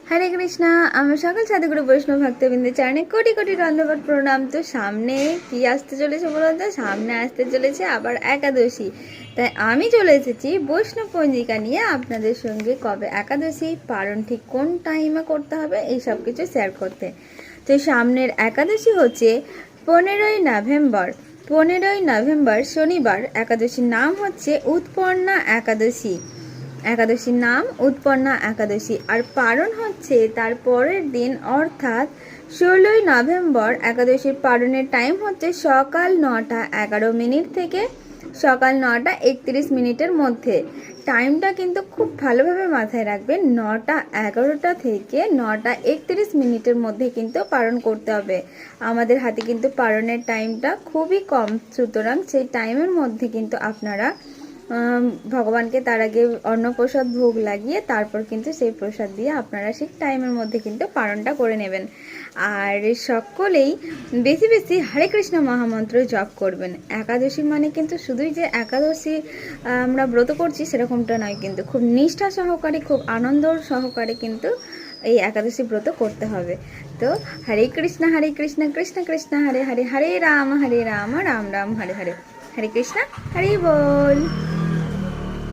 হরে কৃষ্ণা। আমার সকল সাধুগুরু বৈষ্ণব ভক্তবৃন্দের চরণে কোটি কোটি ধন্যবাদ প্রণাম। তো সামনে কি আসতে চলেছে বলো তো? সামনে আসতে চলেছে আবার একাদশী। তাই আমি চলে এসেছি বৈষ্ণব পঞ্জিকা নিয়ে আপনাদের সঙ্গে কবে একাদশী পালন, ঠিক কোন টাইমে করতে হবে, এই সব কিছু শেয়ার করতে। তো সামনের একাদশী হচ্ছে 15ই নভেম্বর। 15ই নভেম্বর শনিবার। একাদশীর নাম হচ্ছে উৎপন্না একাদশী। একাদশীর নাম উৎপন্না একাদশী। আর পালন হচ্ছে তার পরের দিন, অর্থাৎ 16ই নভেম্বর। একাদশীর পালনের টাইম হচ্ছে সকাল 9টা 11 মিনিট থেকে সকাল 9টা 31 মিনিটের মধ্যে। টাইমটা কিন্তু খুব ভালোভাবে মাথায় রাখবেন, 9টা 11টা থেকে 9টা 31 মিনিটের মধ্যে কিন্তু পালন করতে হবে। আমাদের হাতে কিন্তু পালনের টাইমটা খুবই কম, সুতরাং সেই টাইমের মধ্যে কিন্তু আপনারা ভগবানকে তার আগে অন্নপ্রসাদ ভোগ লাগিয়ে তারপর কিন্তু সেই প্রসাদ দিয়ে আপনারা সেই টাইমের মধ্যে কিন্তু পালনটা করে নেবেন। আর সকলেই বেশি বেশি হরে কৃষ্ণ মহামন্ত্র জপ করবেন। একাদশী মানে কিন্তু শুধুই যে একাদশী আমরা ব্রত করছি সেরকমটা নয়, কিন্তু খুব নিষ্ঠা সহকারে, খুব আনন্দ সহকারে কিন্তু এই একাদশী ব্রত করতে হবে। তো হরে কৃষ্ণ কৃষ্ণ কৃষ্ণ হরে হরে, হরে রাম রাম রাম হরে হরে, হরে কৃষ্ণ হরি বল।